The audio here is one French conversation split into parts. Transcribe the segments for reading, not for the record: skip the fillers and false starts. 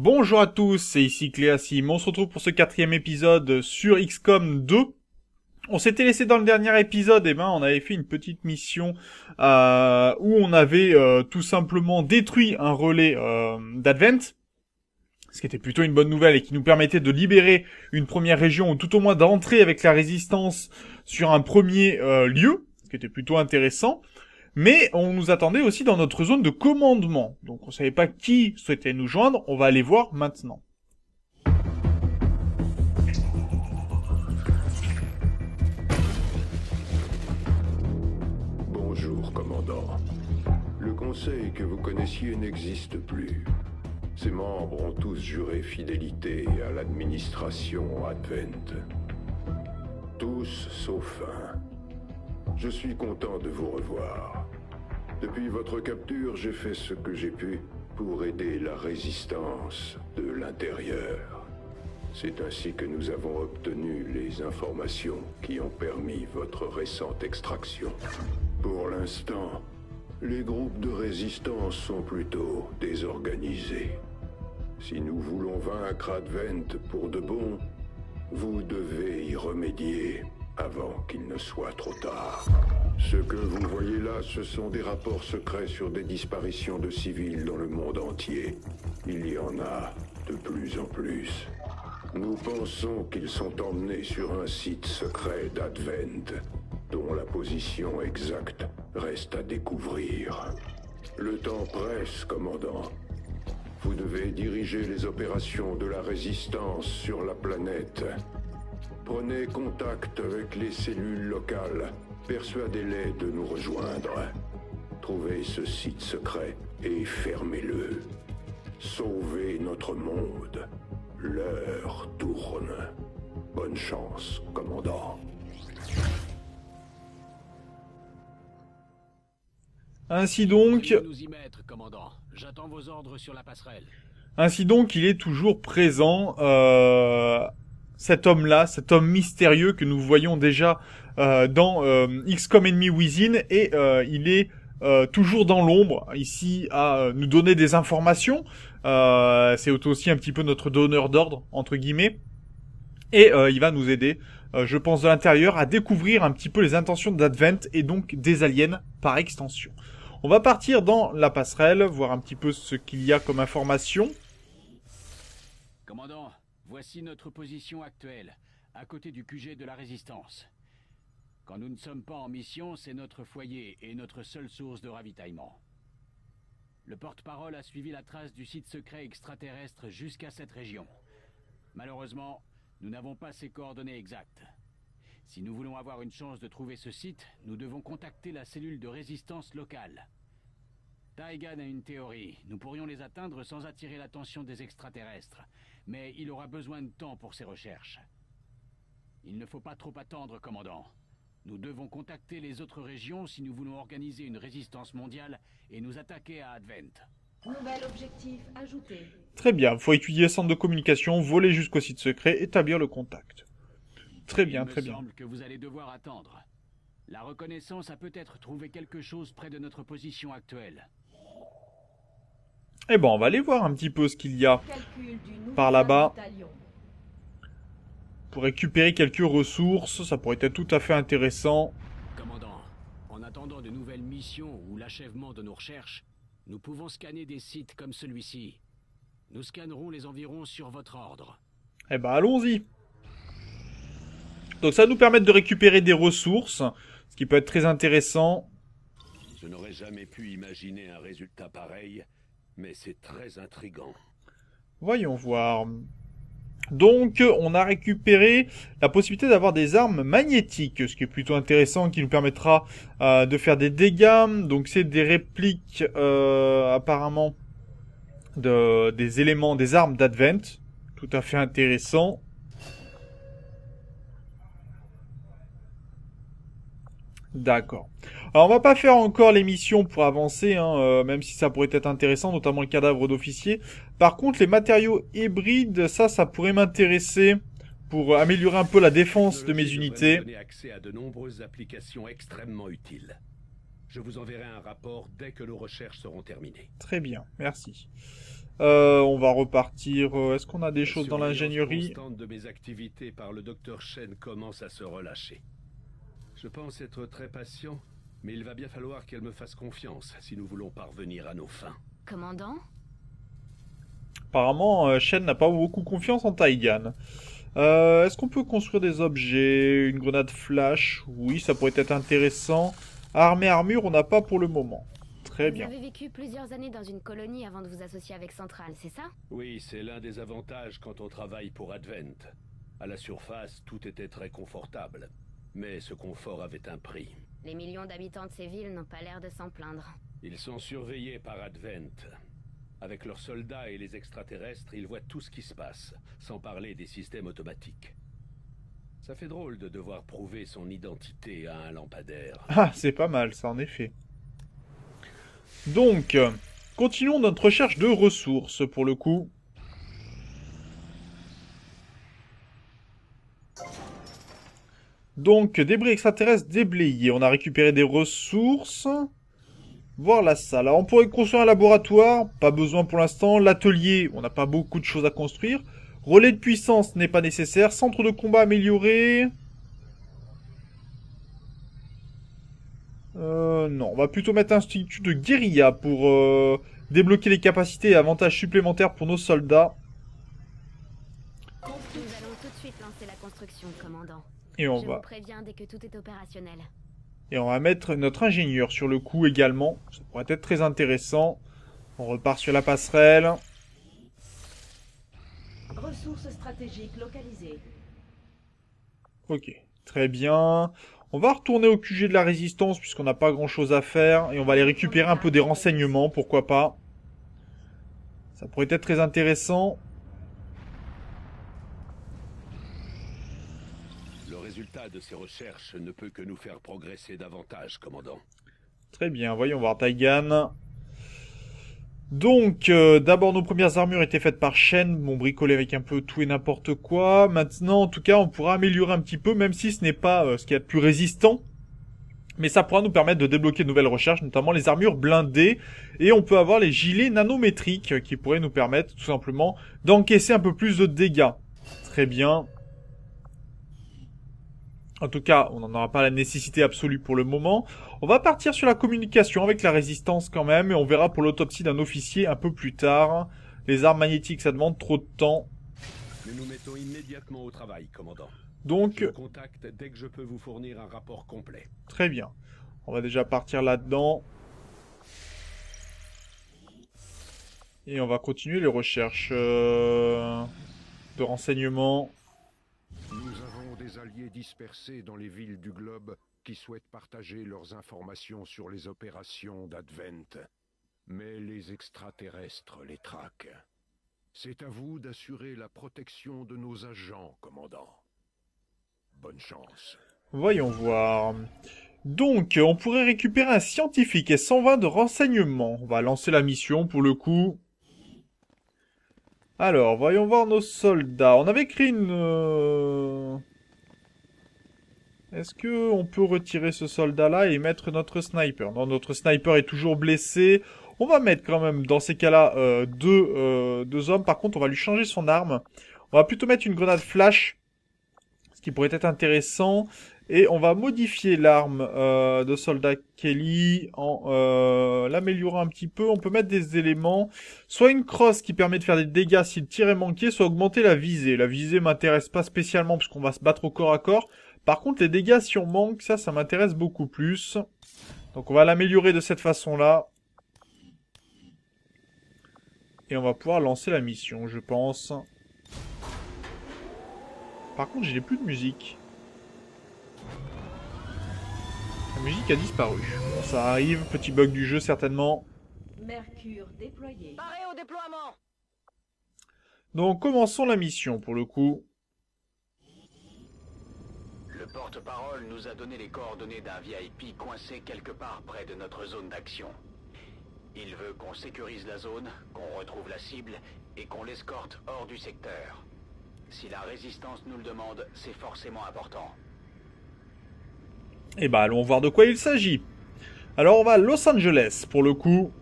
Bonjour à tous, c'est ici Cléasim. On se retrouve pour ce 4e épisode sur XCOM 2. On s'était laissé dans le dernier épisode, on avait fait une petite mission où on avait tout simplement détruit un relais d'Advent, ce qui était plutôt une bonne nouvelle et qui nous permettait de libérer une première région, ou tout au moins d'entrer avec la résistance sur un premier lieu, ce qui était plutôt intéressant. Mais on nous attendait aussi dans notre zone de commandement. Donc on savait pas qui souhaitait nous joindre, on va aller voir maintenant. Bonjour, commandant. Le conseil que vous connaissiez n'existe plus. Ses membres ont tous juré fidélité à l'administration Advent. Tous sauf un. Je suis content de vous revoir. Depuis votre capture, j'ai fait ce que j'ai pu pour aider la résistance de l'intérieur. C'est ainsi que nous avons obtenu les informations qui ont permis votre récente extraction. Pour l'instant, les groupes de résistance sont plutôt désorganisés. Si nous voulons vaincre Advent pour de bon, vous devez y remédier avant qu'il ne soit trop tard. Ce que vous voyez là, ce sont des rapports secrets sur des disparitions de civils dans le monde entier. Il y en a de plus en plus. Nous pensons qu'ils sont emmenés sur un site secret d'Advent, dont la position exacte reste à découvrir. Le temps presse, commandant. Vous devez diriger les opérations de la résistance sur la planète. Prenez contact avec les cellules locales. Persuadez-les de nous rejoindre. Trouvez ce site secret et fermez-le. Sauvez notre monde. L'heure tourne. Bonne chance, commandant. Ainsi donc, Nous y mettre, commandant. J'attends vos ordres sur la passerelle. il est toujours présent, cet homme-là, cet homme mystérieux que nous voyons déjà dans XCOM Enemy Within, et il est toujours dans l'ombre, ici, à nous donner des informations. C'est aussi un petit peu notre donneur d'ordre, entre guillemets. Et il va nous aider, je pense, de l'intérieur, à découvrir un petit peu les intentions d'Advent, et donc des aliens par extension. On va partir dans la passerelle, voir un petit peu ce qu'il y a comme information. Commandant, voici notre position actuelle, à côté du QG de la Résistance. Quand nous ne sommes pas en mission, c'est notre foyer et notre seule source de ravitaillement. Le porte-parole a suivi la trace du site secret extraterrestre jusqu'à cette région. Malheureusement, nous n'avons pas ses coordonnées exactes. Si nous voulons avoir une chance de trouver ce site, nous devons contacter la cellule de résistance locale. Taigan a une théorie. Nous pourrions les atteindre sans attirer l'attention des extraterrestres. Mais il aura besoin de temps pour ses recherches. Il ne faut pas trop attendre, commandant. Nous devons contacter les autres régions si nous voulons organiser une résistance mondiale et nous attaquer à Advent. Nouvel objectif ajouté. Très bien, faut étudier le centre de communication, voler jusqu'au site secret, établir le contact. Très bien, très Il me bien. semble que vous allez devoir attendre. La reconnaissance a peut-être trouvé quelque chose près de notre position actuelle. Eh ben, on va aller voir un petit peu ce qu'il y a Calcul du nouveau par là-bas. bataillon. Pour récupérer quelques ressources, ça pourrait être tout à fait intéressant. Commandant, en attendant de nouvelles missions ou l'achèvement de nos recherches, nous pouvons scanner des sites comme celui-ci. Nous scannerons les environs sur votre ordre. Eh ben, allons-y. Donc ça va nous permettre de récupérer des ressources, ce qui peut être très intéressant. Je n'aurais jamais pu imaginer un résultat pareil, mais c'est très intriguant. Voyons voir. Donc, on a récupéré la possibilité d'avoir des armes magnétiques, ce qui est plutôt intéressant, qui nous permettra de faire des dégâts. Donc, c'est des répliques, apparemment, des éléments, des armes d'Advent. Tout à fait intéressant. D'accord. Alors, on va pas faire encore les missions pour avancer, même si ça pourrait être intéressant, notamment le cadavre d'officier. Par contre, les matériaux hybrides, ça pourrait m'intéresser pour améliorer un peu la défense de mes unités. Donner accès à de nombreuses applications extrêmement utiles. Je vous enverrai un rapport dès que nos recherches seront terminées. Très bien, merci. On va repartir. Est-ce qu'on a des choses dans surveillance l'ingénierie? constante de mes activités par le docteur Shen commence à se relâcher. Je pense être très patient, mais il va bien falloir qu'elle me fasse confiance si nous voulons parvenir à nos fins. Commandant? Apparemment, Shen n'a pas beaucoup confiance en Taigan. Est-ce qu'on peut construire des objets? Une grenade flash? Oui, ça pourrait être intéressant. Armée, armure, on n'a pas pour le moment. Très Vous bien. avez vécu plusieurs années dans une colonie avant de vous associer avec Central, c'est ça? Oui, c'est l'un des avantages quand on travaille pour Advent. À la surface, tout était très confortable. Mais ce confort avait un prix. Les millions d'habitants de ces villes n'ont pas l'air de s'en plaindre. Ils sont surveillés par Advent. Avec leurs soldats et les extraterrestres, ils voient tout ce qui se passe, sans parler des systèmes automatiques. Ça fait drôle de devoir prouver son identité à un lampadaire. Ah, c'est pas mal, ça, en effet. Donc, continuons notre recherche de ressources, pour le coup. Donc, débris extraterrestres déblayés. On a récupéré des ressources. Voir la salle. Alors, on pourrait construire un laboratoire. Pas besoin pour l'instant. L'atelier, on n'a pas beaucoup de choses à construire. Relais de puissance n'est pas nécessaire. Centre de combat amélioré. Non, on va plutôt mettre institut de guérilla pour débloquer les capacités et avantages supplémentaires pour nos soldats. Nous allons tout de suite lancer la construction, commandant. Et on Je va vous préviens dès que tout est opérationnel. mettre notre ingénieur sur le coup également. Ça pourrait être très intéressant. On repart sur la passerelle. Ressources stratégiques localisées. Ok, très bien. On va retourner au QG de la résistance puisqu'on n'a pas grand chose à faire. Et on va aller récupérer un peu des renseignements, pourquoi pas. Ça pourrait être très intéressant. Le résultat de ces recherches ne peut que nous faire progresser davantage, commandant. Très bien, voyons voir Taigan. Donc, d'abord nos premières armures étaient faites par Shen, bon bricolé avec un peu tout et n'importe quoi. Maintenant, en tout cas, on pourra améliorer un petit peu, même si ce n'est pas ce qu'il y a de plus résistant. Mais ça pourra nous permettre de débloquer de nouvelles recherches, notamment les armures blindées. Et on peut avoir les gilets nanométriques qui pourraient nous permettre tout simplement d'encaisser un peu plus de dégâts. Très bien. En tout cas, on n'en aura pas la nécessité absolue pour le moment. On va partir sur la communication avec la résistance quand même, et on verra pour l'autopsie d'un officier un peu plus tard. Les armes magnétiques, ça demande trop de temps. Nous nous mettons immédiatement au travail, commandant. Donc, Je vous contacte dès que je peux vous fournir un rapport complet. très bien. On va déjà partir là-dedans. Et on va continuer les recherches de renseignements. Nous avons des alliés dispersés dans les villes du globe qui souhaitent partager leurs informations sur les opérations d'Advent. Mais les extraterrestres les traquent. C'est à vous d'assurer la protection de nos agents, commandant. Bonne chance. Voyons voir. Donc, on pourrait récupérer un scientifique et 120 de renseignements. On va lancer la mission pour le coup. Alors, voyons voir nos soldats. On avait créé une... Est-ce que on peut retirer ce soldat-là et mettre notre sniper? Non, notre sniper est toujours blessé. On va mettre quand même, dans ces cas-là, deux hommes. Par contre, on va lui changer son arme. On va plutôt mettre une grenade flash, ce qui pourrait être intéressant. Et on va modifier l'arme de soldat Kelly en l'améliorant un petit peu. On peut mettre des éléments. Soit une crosse qui permet de faire des dégâts si le tir est manqué, soit augmenter la visée. La visée m'intéresse pas spécialement puisqu'on va se battre au corps à corps. Par contre, les dégâts si on manque, ça m'intéresse beaucoup plus. Donc on va l'améliorer de cette façon-là. Et on va pouvoir lancer la mission, je pense. Par contre, j'ai plus de musique. La musique a disparu. Bon, ça arrive, petit bug du jeu certainement. Mercure déployé. Paré au déploiement! Donc commençons la mission pour le coup. Le porte-parole nous a donné les coordonnées d'un VIP coincé quelque part près de notre zone d'action. Il veut qu'on sécurise la zone, qu'on retrouve la cible et qu'on l'escorte hors du secteur. Si la résistance nous le demande, c'est forcément important. Eh ben, allons voir de quoi il s'agit. Alors, on va à Los Angeles, pour le coup.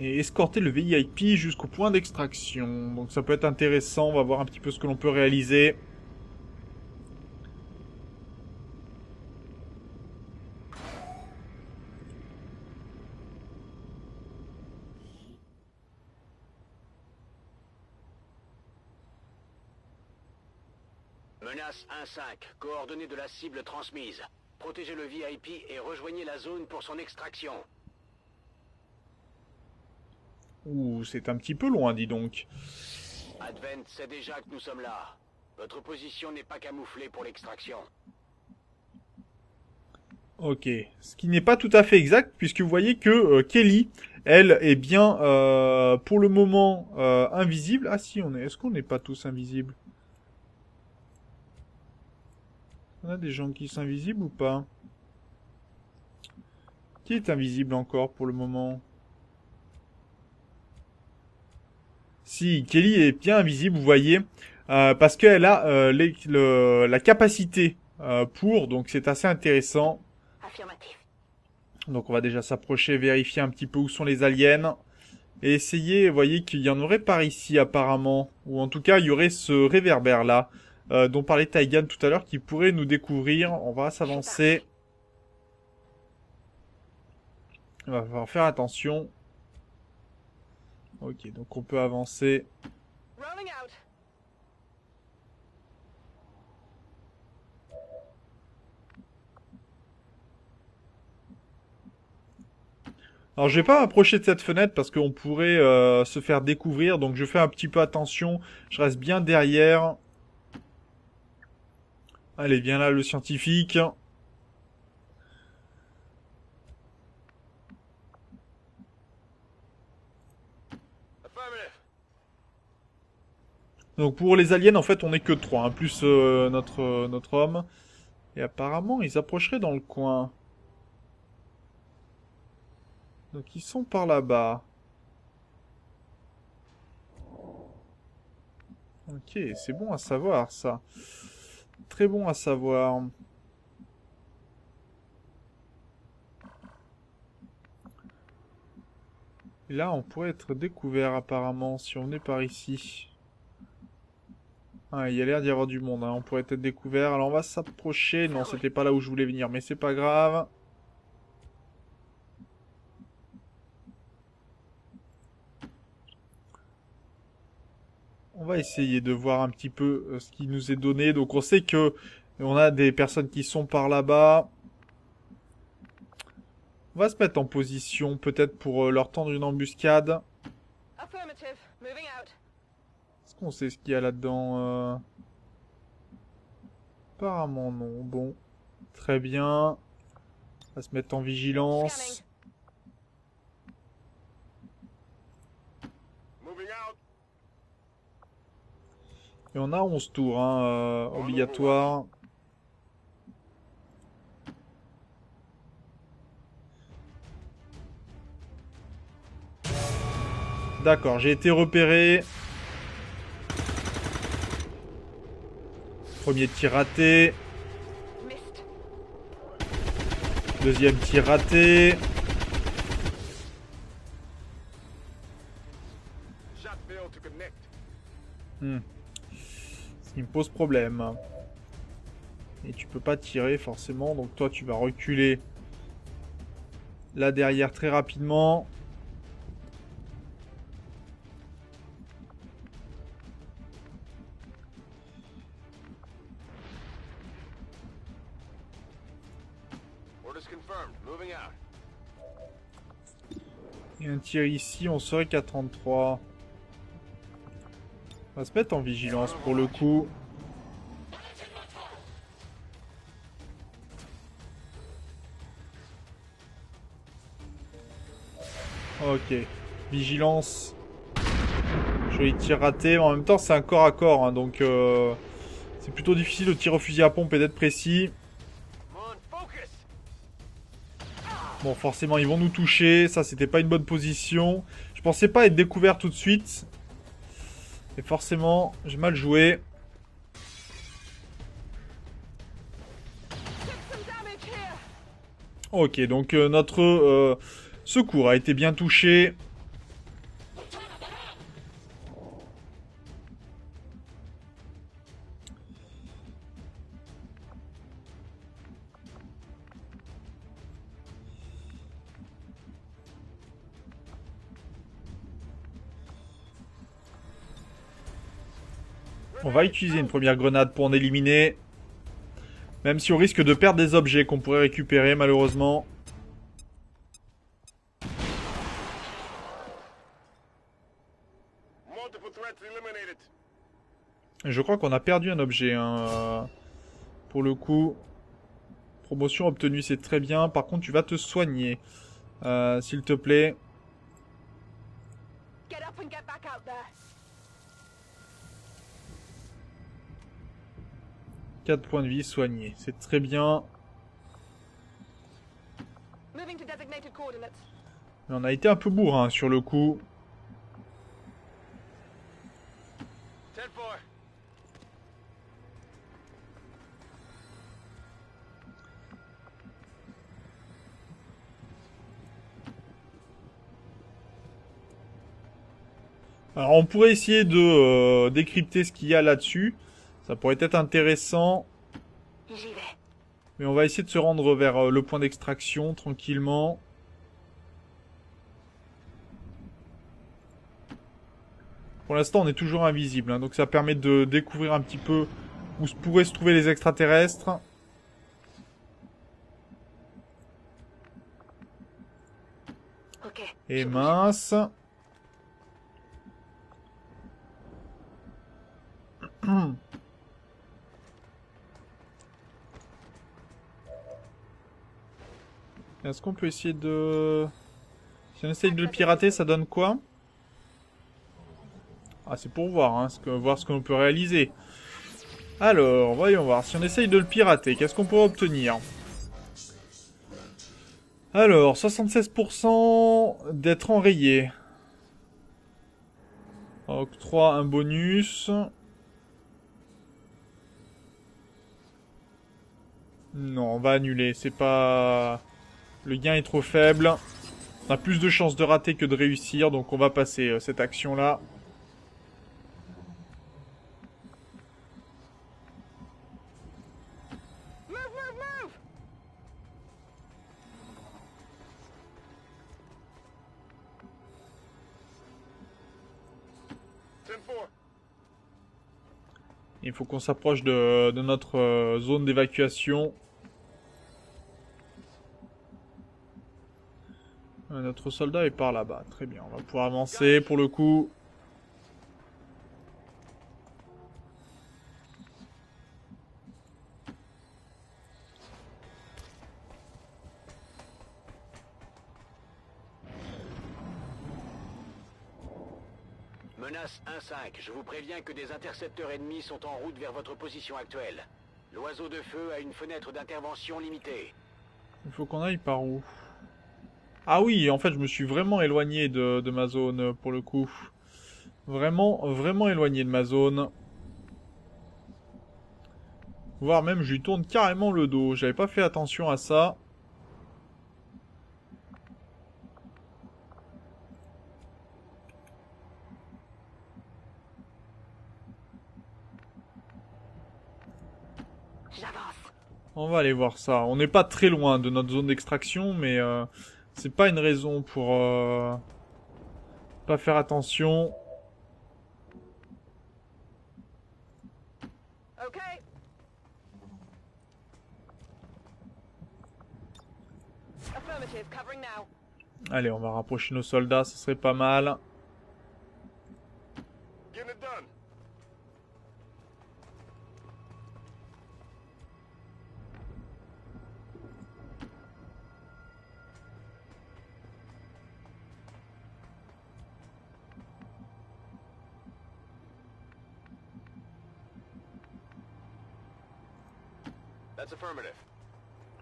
et escorter le VIP jusqu'au point d'extraction. Donc ça peut être intéressant, on va voir un petit peu ce que l'on peut réaliser. Menace 1-5, coordonnées de la cible transmise. Protégez le VIP et rejoignez la zone pour son extraction. Ouh, c'est un petit peu loin, dis donc. Advent sait déjà que nous sommes là. Votre position n'est pas camouflée pour l'extraction. Ok, ce qui n'est pas tout à fait exact, puisque vous voyez que Kelly, elle, est bien, pour le moment, invisible. Ah si, est-ce qu'on n'est pas tous invisibles? On a des gens qui sont invisibles ou pas? Qui est invisible encore pour le moment? Si, Kelly est bien invisible, vous voyez, parce qu'elle a la capacité pour, donc c'est assez intéressant. Affirmatif. Donc on va déjà s'approcher, vérifier un petit peu où sont les aliens. Et essayer, vous voyez qu'il y en aurait par ici apparemment. Ou en tout cas, il y aurait ce réverbère là, dont parlait Taigan tout à l'heure, qui pourrait nous découvrir. On va s'avancer. On va falloir faire attention. Ok, donc on peut avancer. Rolling out. Alors je vais pas m'approcher de cette fenêtre parce qu'on pourrait se faire découvrir. Donc je fais un petit peu attention. Je reste bien derrière. Allez, viens là le scientifique. Donc pour les aliens, en fait, on est que 3, hein, plus notre homme. Et apparemment, ils approcheraient dans le coin. Donc ils sont par là-bas. Ok, c'est bon à savoir, ça. Très bon à savoir. Et là, on pourrait être découvert, apparemment, si on est par ici. Ah, il y a l'air d'y avoir du monde, hein. On pourrait être découvert. Alors on va s'approcher. Non, c'était pas là où je voulais venir, mais c'est pas grave. On va essayer de voir un petit peu ce qui nous est donné. Donc on sait que on a des personnes qui sont par là-bas. On va se mettre en position peut-être pour leur tendre une embuscade. Affirmative. Moving out. Est-ce qu'on sait ce qu'il y a là-dedans Apparemment non. Bon. Très bien. On va se mettre en vigilance. Et on a 11 tours, hein, obligatoire. D'accord, j'ai été repéré. Premier tir raté. Deuxième tir raté. Ce qui me pose problème. Et tu peux pas tirer forcément, donc toi tu vas reculer là derrière très rapidement. Et un tir ici, on serait qu'à 33. On va se mettre en vigilance pour le coup. Ok. Vigilance. Joli tir raté. Mais en même temps, c'est un corps à corps. Hein, donc, c'est plutôt difficile de tirer au fusil à pompe et d'être précis. Bon, forcément, ils vont nous toucher. Ça, c'était pas une bonne position. Je pensais pas être découvert tout de suite. Et forcément, j'ai mal joué. Ok, donc notre secours a été bien touché. On va utiliser une première grenade pour en éliminer. Même si on risque de perdre des objets qu'on pourrait récupérer malheureusement. Je crois qu'on a perdu un objet. Hein. Pour le coup. Promotion obtenue, c'est très bien. Par contre, tu vas te soigner. S'il te plaît. 4 points de vie soignés. C'est très bien. Mais on a été un peu bourrin sur le coup. Alors on pourrait essayer de décrypter ce qu'il y a là-dessus. Ça pourrait être intéressant. Mais on va essayer de se rendre vers le point d'extraction tranquillement. Pour l'instant on est toujours invisible. Hein, donc ça permet de découvrir un petit peu où pourraient se trouver les extraterrestres. Et mince. Est-ce qu'on peut essayer de... Si on essaye de le pirater, ça donne quoi? Ah, c'est pour voir, hein, voir ce qu'on peut réaliser. Alors, voyons voir. Si on essaye de le pirater, qu'est-ce qu'on pourrait obtenir? Alors, 76% d'être enrayé. Octroie un bonus. Non, on va annuler. C'est pas... Le gain est trop faible. On a plus de chances de rater que de réussir, donc on va passer cette action-là. Il faut qu'on s'approche de notre zone d'évacuation. Notre soldat est par là-bas. Très bien, on va pouvoir avancer pour le coup. Menace 1-5, je vous préviens que des intercepteurs ennemis sont en route vers votre position actuelle. L'oiseau de feu a une fenêtre d'intervention limitée. Il faut qu'on aille par où? Ah oui, en fait, je me suis vraiment éloigné de ma zone, pour le coup. Vraiment, vraiment éloigné de ma zone. Voire même, je lui tourne carrément le dos. J'avais pas fait attention à ça. On va aller voir ça. On n'est pas très loin de notre zone d'extraction, mais c'est pas une raison pour pas faire attention. Allez, on va rapprocher nos soldats, ce serait pas mal.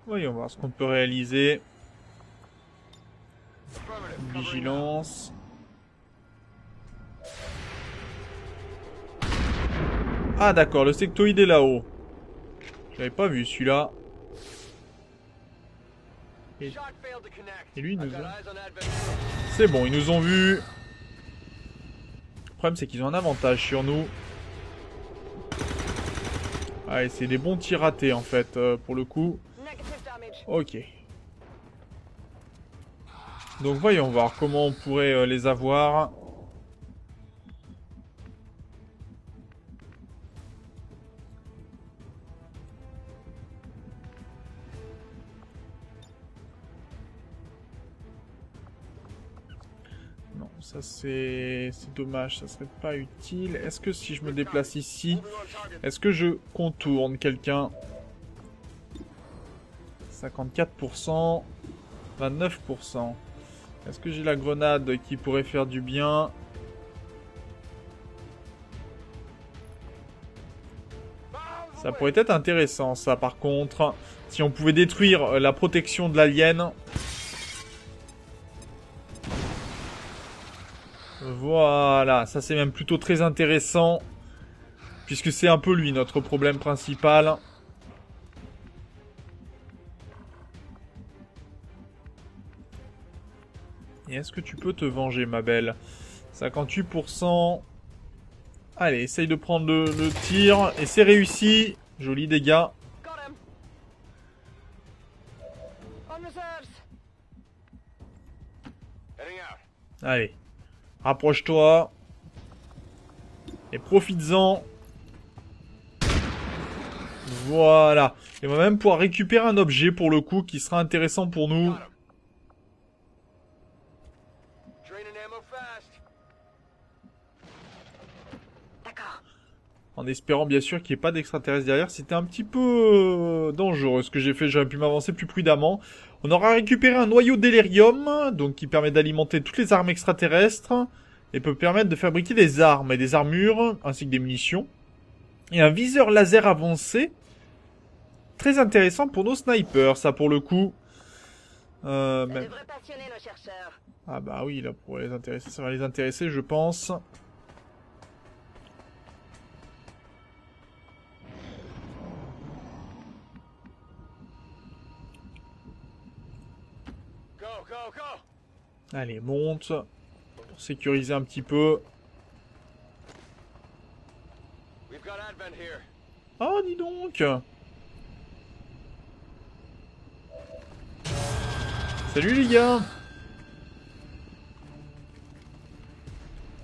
Voyons voir ce qu'on peut réaliser. Vigilance. Ah d'accord, le sectoïde est là-haut. J'avais pas vu celui-là. Et lui, ils nous ont... C'est bon, ils nous ont vus. Le problème, c'est qu'ils ont un avantage sur nous. Ah, et c'est des bons tirs ratés, en fait, pour le coup. Ok. Donc, voyons voir comment on pourrait les avoir. ça c'est dommage, ça serait pas utile. Est-ce que si je me déplace ici, est-ce que je contourne quelqu'un? 54%, 29%. Est-ce que j'ai la grenade qui pourrait faire du bien? Ça pourrait être intéressant, ça, par contre. Si on pouvait détruire la protection de l'alien. Voilà, ça c'est même plutôt très intéressant. Puisque c'est un peu lui, notre problème principal. Et est-ce que tu peux te venger, ma belle? 58%. Allez, essaye de prendre le tir. Et c'est réussi. Joli dégâts. Allez. Rapproche-toi. Et profites-en. Voilà. Et on va même pouvoir récupérer un objet pour le coup qui sera intéressant pour nous. En espérant bien sûr qu'il n'y ait pas d'extraterrestres derrière. C'était un petit peu dangereux ce que j'ai fait. J'aurais pu m'avancer plus prudemment. On aura récupéré un noyau d'hélérium, donc qui permet d'alimenter toutes les armes extraterrestres. Et peut permettre de fabriquer des armes et des armures, ainsi que des munitions. Et un viseur laser avancé. Très intéressant pour nos snipers, ça pour le coup. Ça devrait passionner nos chercheurs. Ah bah oui, là pour les intéresser, ça va les intéresser, je pense. Allez, monte. Pour sécuriser un petit peu. Oh, dis donc. Salut les gars.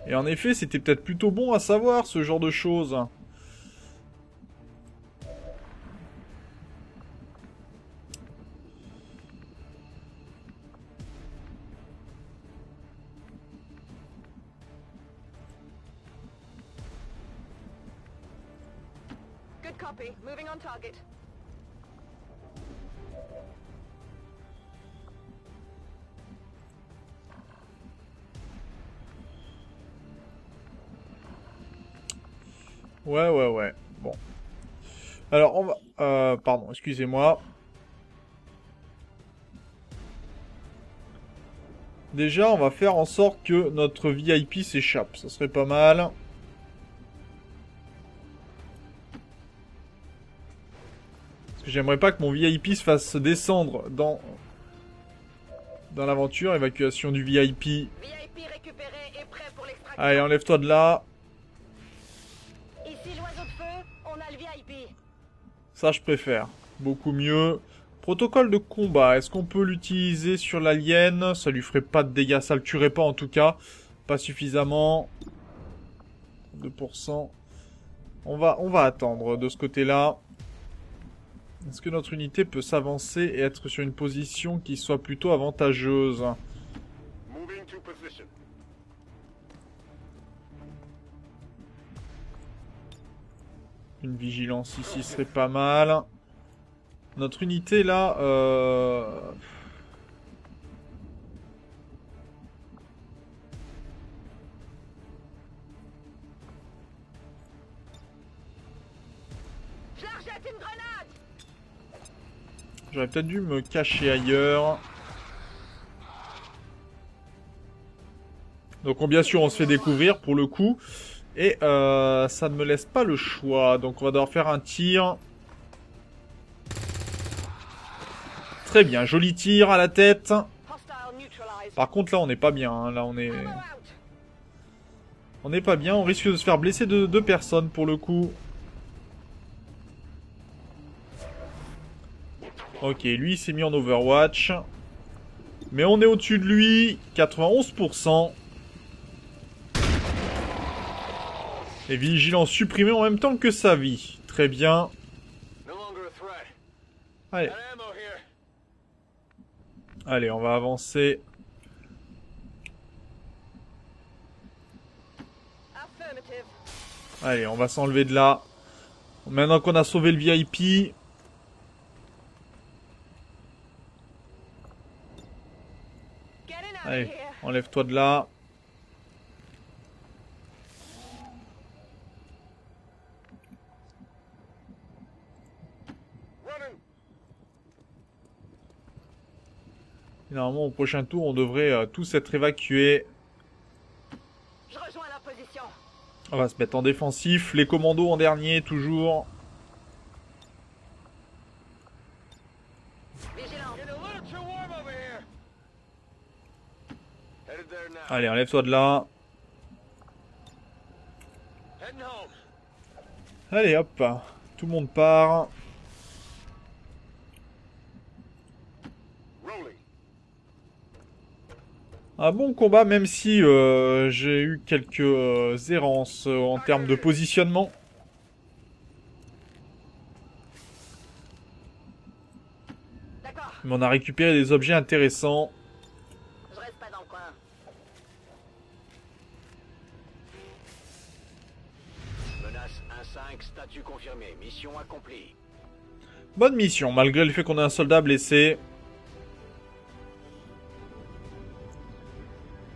Et en effet, c'était peut-être plutôt bon à savoir ce genre de choses. Good copy. Moving on target. Ouais. Bon. Alors, on va... pardon, excusez-moi. Déjà, on va faire en sorte que notre VIP s'échappe. Ça serait pas mal. Parce que j'aimerais pas que mon VIP se fasse descendre dans l'aventure. Évacuation du VIP. VIP récupéré et prêt pour l'extraction. Allez, enlève-toi de là. Ici l'oiseau de feu, on a le VIP. Ça, je préfère. Beaucoup mieux. Protocole de combat. Est-ce qu'on peut l'utiliser sur l'alien? Ça lui ferait pas de dégâts. Ça le tuerait pas, en tout cas. Pas suffisamment. 2%. On va attendre de ce côté-là. Est-ce que notre unité peut s'avancer et être sur une position qui soit plutôt avantageuse? Une vigilance ici serait pas mal. Notre unité là... Je leur jette une grenade. J'aurais peut-être dû me cacher ailleurs. Donc bien sûr on se fait découvrir pour le coup. Et ça ne me laisse pas le choix. Donc on va devoir faire un tir. Très bien, joli tir à la tête. Par contre là on n'est pas bien. Hein. Là on est... On n'est pas bien, on risque de se faire blesser de 2 personnes pour le coup. Ok, lui il s'est mis en Overwatch. Mais on est au-dessus de lui. 91%. Et vigilance supprimée en même temps que sa vie. Très bien. Allez. Allez, on va avancer. Allez, on va s'enlever de là. Maintenant qu'on a sauvé le VIP. Allez, enlève-toi de là. Normalement, au prochain tour, on devrait tous être évacués. Je rejoins leur position. On va se mettre en défensif. Les commandos en dernier, toujours. Vigilant. Allez, enlève-toi de là. Allez, hop. Tout le monde part. Un bon combat, même si j'ai eu quelques errances en termes de positionnement. D'accord. Mais on a récupéré des objets intéressants. Je reste pas dans le coin. Menace 1-5, statut confirmé. Mission accomplie. Bonne mission, malgré le fait qu'on ait un soldat blessé.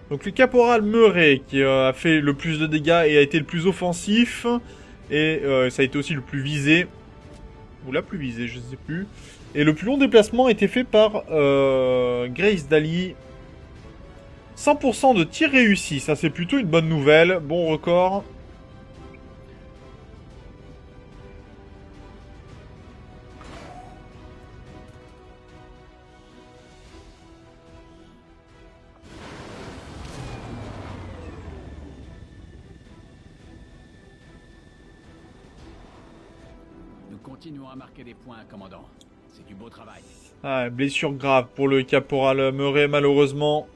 Donc le caporal Murray qui a fait le plus de dégâts et a été le plus offensif. Et ça a été aussi le plus visé. Ou la plus visée, je sais plus. Et le plus long déplacement a été fait par Grace Daly. 100% de tir réussi, ça c'est plutôt une bonne nouvelle. Bon record. Nous continuons à marquer des points, commandant. C'est du beau travail. Ah, blessure grave pour le caporal Murray, malheureusement.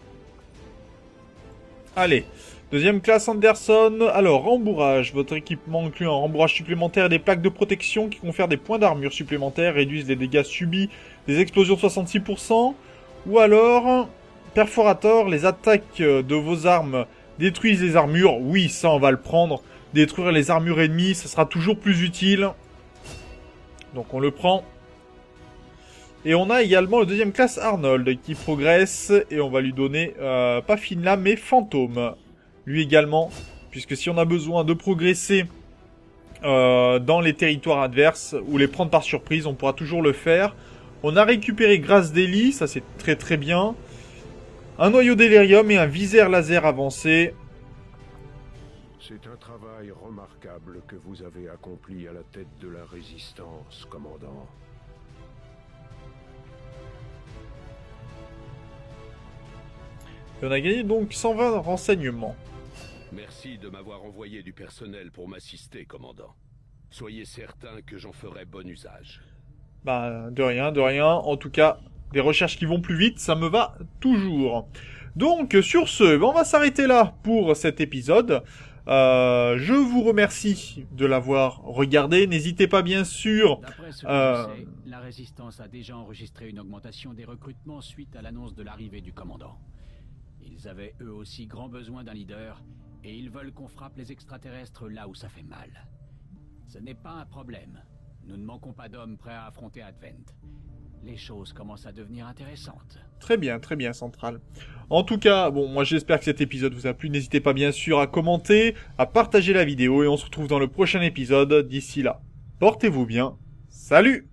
Allez, deuxième classe Anderson. Alors, rembourrage. Votre équipement inclut un rembourrage supplémentaire et des plaques de protection qui confèrent des points d'armure supplémentaires, réduisent les dégâts subis des explosions de 66%. Ou alors, perforator, les attaques de vos armes détruisent les armures. Oui, ça on va le prendre. Détruire les armures ennemies, ça sera toujours plus utile. Donc on le prend. Et on a également le deuxième classe Arnold qui progresse. Et on va lui donner, pas Finla, mais Fantôme. Lui également. Puisque si on a besoin de progresser dans les territoires adverses ou les prendre par surprise, on pourra toujours le faire. On a récupéré Grace Daly, ça c'est très très bien. Un noyau d'Elerium et un viseur laser avancé. C'est un travail remarquable que vous avez accompli à la tête de la Résistance, commandant. Et on a gagné donc 120 renseignements. Merci de m'avoir envoyé du personnel pour m'assister, commandant. Soyez certain que j'en ferai bon usage. Bah, de rien, de rien. En tout cas, des recherches qui vont plus vite, ça me va toujours. Donc, sur ce, on va s'arrêter là pour cet épisode. Je vous remercie de l'avoir regardé. N'hésitez pas, bien sûr. D'après ce que je sais, la Résistance a déjà enregistré une augmentation des recrutements suite à l'annonce de l'arrivée du commandant. Ils avaient eux aussi grand besoin d'un leader, et ils veulent qu'on frappe les extraterrestres là où ça fait mal. Ce n'est pas un problème. Nous ne manquons pas d'hommes prêts à affronter Advent. Les choses commencent à devenir intéressantes. Très bien, Central. En tout cas, bon, moi j'espère que cet épisode vous a plu. N'hésitez pas bien sûr à commenter, à partager la vidéo et on se retrouve dans le prochain épisode. D'ici là, portez-vous bien. Salut!